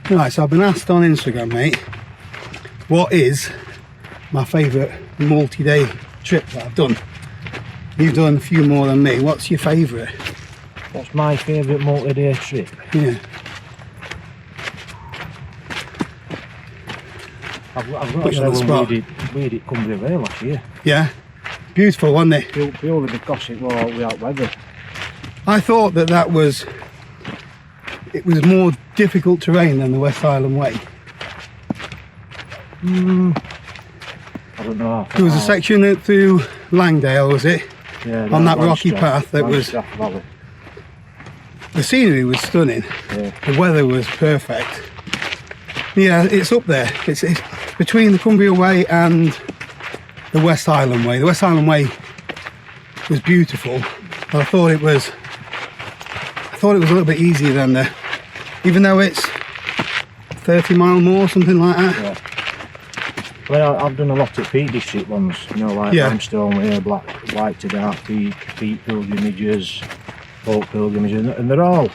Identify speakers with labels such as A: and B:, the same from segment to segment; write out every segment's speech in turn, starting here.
A: Right, so I've been asked on Instagram, mate, what is my favourite multi-day trip that I've done? You've done a few more than me. What's your favourite?
B: What's my favourite multi-day trip?
A: Yeah.
B: I've got
A: Put
B: to
A: you
B: say
A: on the spot.
B: we did Cumbria Way last year.
A: Yeah. Beautiful, wasn't it?
B: Purely because it was without weather.
A: I thought that was more difficult terrain than the West Island Way.
B: I don't know.
A: There was a section through Langdale, was it?
B: Yeah,
A: on that rocky
B: Langstrath-
A: path that was...
B: Langstrath Valley.
A: The scenery was stunning.
B: Yeah.
A: The weather was perfect. Yeah, it's up there. It's between the Cumbria Way and the West Island Way. The West Island Way was beautiful, but I thought it was a little bit easier than the, even though it's 30 mile more, something like that.
B: Yeah. Well, I've done a lot of Peak District ones, you know, like Limestone Way, White to Dark Peak, Peak pilgrimages, Oak pilgrimages, and they're all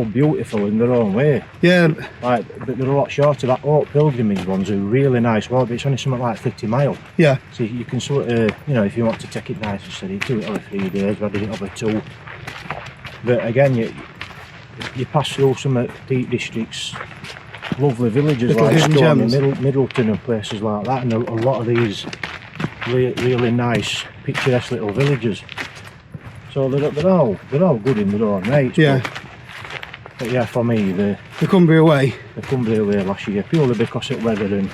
B: beautiful in their own way.
A: Yeah.
B: Like, but they're a lot shorter. That Oak pilgrimage ones are really nice. Well, it's only something like 50 mile.
A: Yeah.
B: So you can sort of, you know, if you want to take it nice and steady, do it over 3 days. I did it over 2. But again, you pass through some Peak District's lovely villages
A: Little
B: like
A: hidden
B: Stormy,
A: gems.
B: Middleton and places like that, and a lot of these really nice picturesque little villages. So they're all good in their own right.
A: Yeah.
B: But yeah, for me the
A: Cumbria Way.
B: The Cumbria Way last year, purely because of weather and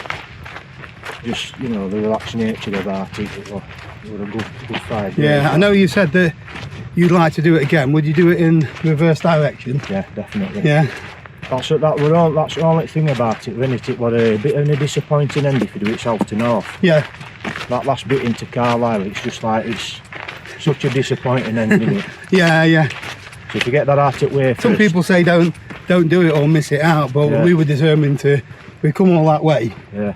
B: just, you know, the relaxed nature about it. It was a good 5 days.
A: Yeah, I know you said that you'd like to do it again. Would you do it in reverse direction?
B: Yeah, definitely.
A: Yeah.
B: That's the only thing about it, wasn't it? It was a bit of a disappointing end if you do it south to north.
A: Yeah.
B: That last bit into Carlisle, it's just like, it's such a disappointing end, isn't it?
A: Yeah.
B: So if you get that out of the way first,
A: Some people say don't do it or miss it out, but we were determined to. We come all that way.
B: Yeah.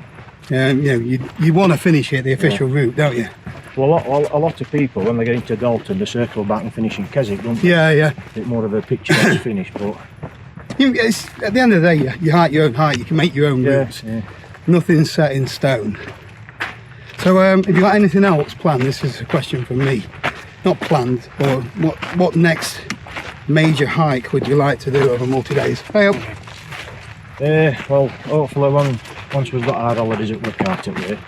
A: And you know, you want to finish it the official route, don't you?
B: Well, a lot of people, when they get into Dalton, they circle back and finish in Keswick, don't they?
A: Yeah.
B: A bit more of a picturesque finish, but
A: It's, at the end of the day, you height your own height. You can make your own routes.
B: Yeah.
A: Nothing's set in stone. So, have you got anything else planned? This is a question from me. Not planned, or what next major hike would you like to do over multi-days? Hey up.
B: Well, hopefully once we've got our holidays at work out of the way,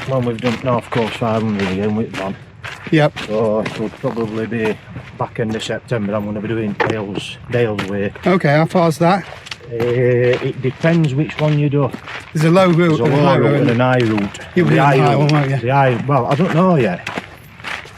B: when we've done North Coast 500 again with Van.
A: Yep.
B: So it will probably be back end of September. I'm going to be doing Dales Way.
A: Okay, how far's that?
B: It depends which one you do.
A: There's a low route
B: There's a
A: and a
B: low
A: high
B: route
A: route.
B: and an high route.
A: You'll be on the high one, won't you?
B: The high, well, I don't know yet,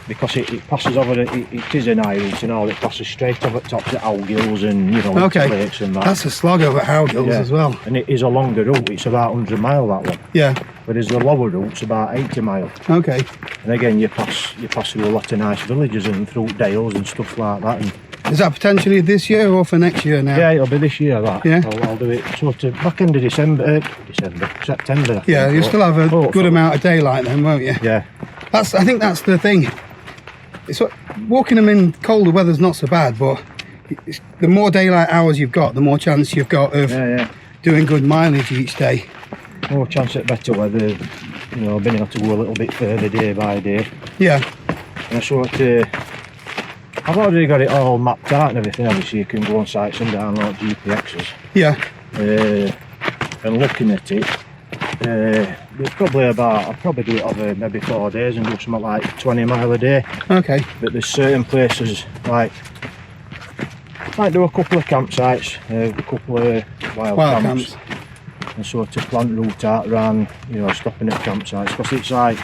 B: because it passes over. It is an high route and all. It passes straight over the tops at Howgills and, you know, lakes and that.
A: That's a slog over Howgills as well.
B: And it is a longer route. It's about 100 mile, that one.
A: Yeah.
B: Whereas the lower route's about 80 mile.
A: Okay.
B: And again, you pass through a lot of nice villages and through dales and stuff like that. And
A: is that potentially this year or for next year now?
B: yeah, it'll be this year, that.
A: Yeah.
B: I'll do it sort of back end of September.
A: Yeah, you'll still have a good amount of daylight then, won't you?
B: Yeah.
A: I think that's the thing. It's walking them in colder weather's not so bad, but the more daylight hours you've got, the more chance you've got of doing good mileage each day.
B: More chance at better weather, you know, being able to go a little bit further day by day.
A: Yeah.
B: And I sort of, I've already got it all mapped out and everything. Obviously, you can go on sites and download GPXs.
A: Yeah.
B: And looking at it, it's probably I'll probably do it over maybe 4 days and do something like 20 mile a day.
A: Okay.
B: But there's certain places like might do a couple of campsites, a couple of wild camps. And sort of plant route out around, you know, stopping at campsites, because it's like,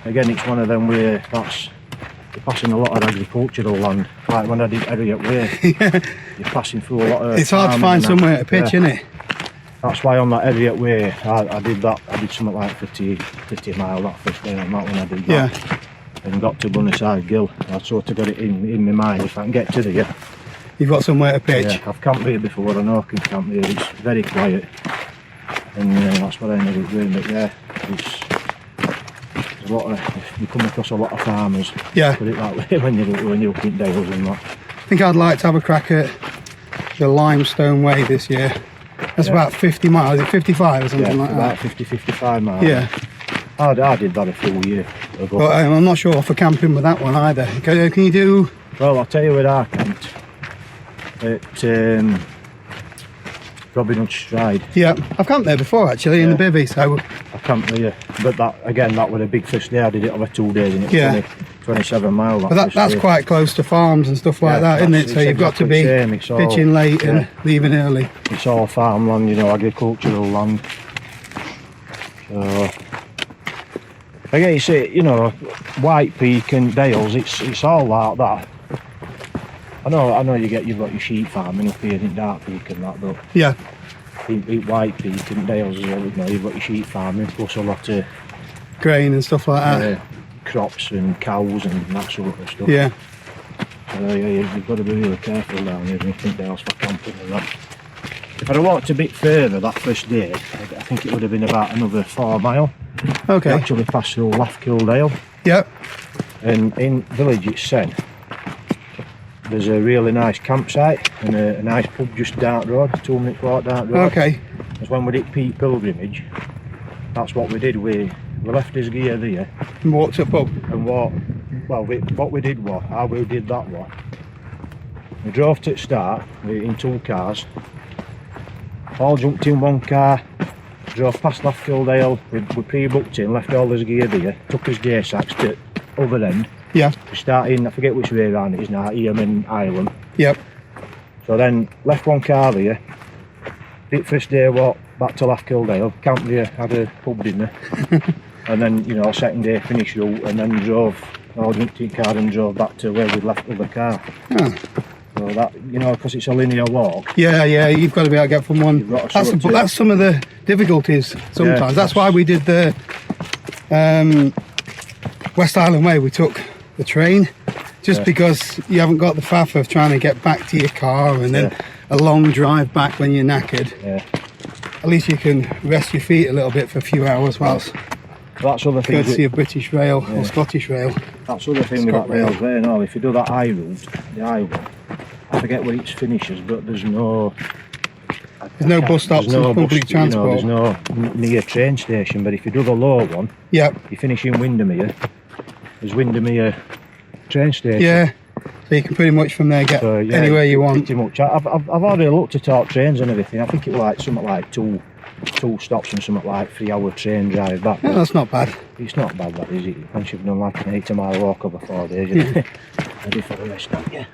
B: again, it's one of them where you're passing a lot of agricultural land. Like when I did Harriet Way, you're passing through a lot of.
A: It's hard to find somewhere to pitch, isn't it?
B: That's why on that Harriet Way, I did that. I did something like 50 mile that first day on that when I did that. Yeah. And got to Bunnerside Gill. I sort of got it in my mind, if I can get to there.
A: You've got somewhere to pitch.
B: Yeah, I've camped here before. I know I can camp here. It's very quiet. And that's what I ended up doing, but yeah, there's a lot of, you come across a lot of farmers, put it that way, when you're up in dales and that.
A: I think I'd like to have a crack at the Limestone Way this year. That's about 50 miles, is it 55 or something like
B: about
A: that?
B: 50-55 miles.
A: Yeah.
B: I did that a few years ago.
A: But I'm not sure for camping with that one either. Can you do...
B: Well, I'll tell you where I camped. At Robin Hood Stride.
A: Yeah, I've camped there before actually, in the bivvy, so...
B: I camped there, but that again, that was a big first day. I did it over 2 days and it was 27 miles.
A: But that's quite close to farms and stuff like that, isn't it? So you've got to be pitching late and leaving early.
B: It's all farmland, you know, agricultural land. So, again, you see, you know, White Peak and Dales, it's all like that. I know you've got your sheep farming up here in Dark Peak and that, but
A: yeah,
B: in White Peak and Dales, you know, you've got your sheep farming plus a lot of
A: grain and stuff like that.
B: Crops and cows and that sort of stuff.
A: Yeah.
B: So you've got to be really careful down here when you think Dales for camping and that. If I'd walked a bit further that first day, I think it would have been about another 4 mile.
A: Okay.
B: We actually passed through Lathkildale.
A: Yep. And
B: in village it's said there's a really nice campsite and a nice pub just down the road, 2 minute walk down the road.
A: Okay.
B: Because when we did Peak Pilgrimage, that's what we did. We left his gear there
A: and walked up pub.
B: And what we did was, how we did that was, we drove to the start in 2 cars, all jumped in 1 car, drove past Lathkildale, we pre-booked in, left all his gear there, took his gear sacks to the other end.
A: Yeah.
B: We started in, I forget which way around it is now, Eamon Island.
A: Yep.
B: So then left 1 car there, did first day walk back to Lathkildale, camped there, had a pub dinner, and then, you know, second day finished route, and then drove, all jumped in car and drove back to where we'd left the other car.
A: Oh.
B: So that, you know, because it's a linear walk.
A: Yeah, you've got to be able to get from one. That's some of the difficulties sometimes.
B: Yeah,
A: that's why we did the West Island Way. We took the train, just because you haven't got the faff of trying to get back to your car and then a long drive back when you're knackered.
B: Yeah.
A: At least you can rest your feet a little bit for a few hours whilst
B: that's other thing.
A: Courtesy of British Rail or Scottish Rail.
B: That's other thing with that rails there. No, if you do that high route, the highway, I forget where it finishes, but there's no
A: bus stops and public transport.
B: You know, there's no near train station. But if you do the low one, you finish in Windermere. There's Windermere train station.
A: Yeah, so you can pretty much from there get anywhere you want.
B: Pretty much. I've already looked at all trains and everything. I think it was like something like two stops and something like 3 hour train drive back.
A: Yeah, that's not bad.
B: It's not bad, that is it? Once you've done like an 80 mile walk over 4 days, you're ready for the rest, don't you?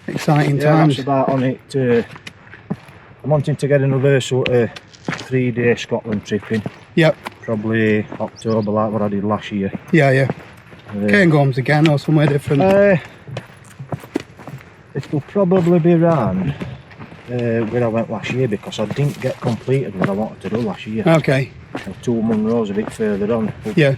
A: Exciting times.
B: That's about on it. I'm wanting to get another sort of 3 day Scotland trip in.
A: Yep.
B: Probably October, like what I did last year.
A: Yeah. Cairngorms again or somewhere different?
B: It'll probably be round where I went last year, because I didn't get completed what I wanted to do last year.
A: Okay.
B: And 2 Munros a bit further on. But, I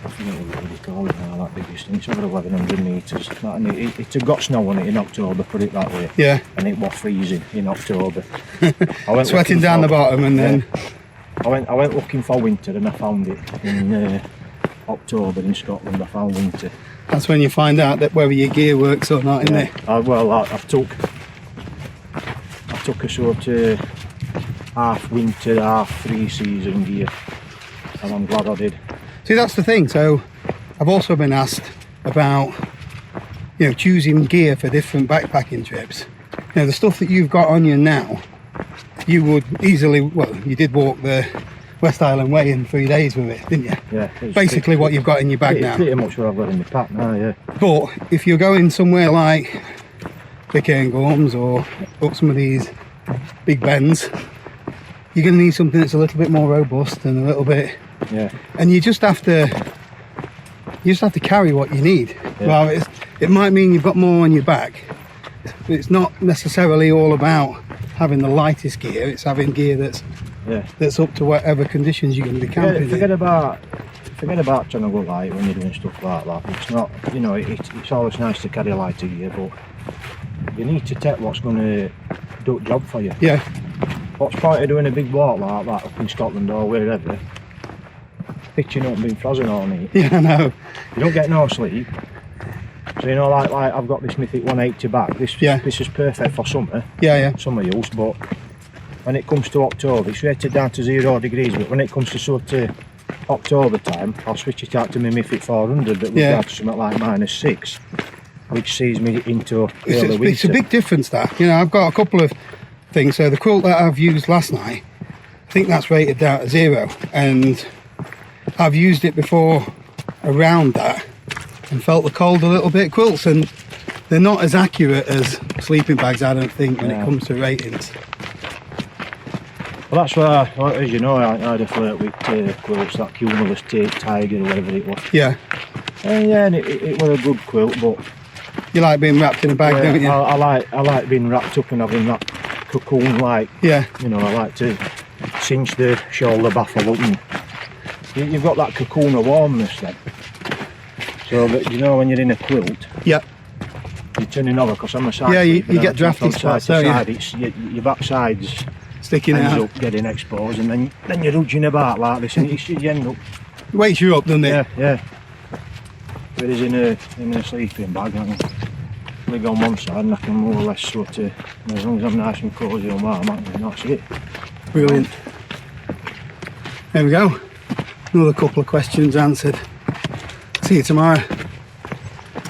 B: forget what they call it now, that biggest thing. It's over 1100 metres. It had got snow on it in October, put it that way.
A: Yeah.
B: And it was freezing in October. I went
A: sweating down the bottom and then...
B: I went looking for winter and I found it in October in Scotland. I found winter.
A: That's when you find out that whether your gear works or not, isn't it?
B: I took a sort of half winter, half 3 season gear, and I'm glad I did.
A: See, that's the thing. So I've also been asked about, you know, choosing gear for different backpacking trips. You know, the stuff that you've got on you now, you would easily, well, you did walk the West Island Way in 3 days with it, didn't you?
B: Yeah.
A: Basically what you've got in your bag now.
B: Pretty much what I've got in my pack now, yeah.
A: But if you're going somewhere like the Cairngorms or up some of these big bends, you're going to need something that's a little bit more robust and a little bit...
B: Yeah.
A: And you just have to carry what you need.
B: Yeah.
A: Well, it might mean you've got more on your back. It's not necessarily all about having the lightest gear. It's having gear that's up to whatever conditions you're going to be camping.
B: Forget about trying to go light when you're doing stuff like that. It's not, you know, it's always nice to carry lighter gear, but you need to take what's going to do the job for you.
A: Yeah.
B: What's the point of doing a big walk like that up in Scotland or wherever, pitching up and being frozen all night?
A: Yeah, I know.
B: You don't get no sleep. So you know, like I've got this Mythic 180 bag. This is perfect for summer.
A: Yeah.
B: Summer use, but when it comes to October, it's rated down to 0 degrees. But when it comes to sort of October time, I'll switch it out to my Mythic 400 that will go to something like -6, which sees me into early winter.
A: It's a big difference, that. You know, I've got a couple of things. So the quilt that I've used last night, I think that's rated down to 0, and I've used it before around that and felt the cold a little bit. Quilts, and they're not as accurate as sleeping bags, I don't think, when it comes to ratings.
B: Well, that's why, as you know, I had a flirt with quilts, that Cumulus Tiger or whatever it was.
A: Yeah.
B: And it was a good quilt, but
A: you like being wrapped in a bag, don't you?
B: I like being wrapped up and having that cocoon, like,
A: yeah.
B: You know, I like to cinch the shoulder baffle up, and you've got that cocoon of warmness then. So that, you know, when you're in a quilt,
A: yeah,
B: you're turning over, because I'm a side.
A: Yeah, you get drafty spots, don't you?
B: It's your backside's
A: sticking
B: ends
A: out,
B: up getting exposed, and then you're rudging about like this, and you end up.
A: It wakes you up, doesn't it?
B: Yeah. Whereas in a sleeping bag, I can leg on one side and I can more or less sort of, as long as I'm nice and cosy and warm, that's it.
A: Brilliant. There we go. Another couple of questions answered. See you tomorrow.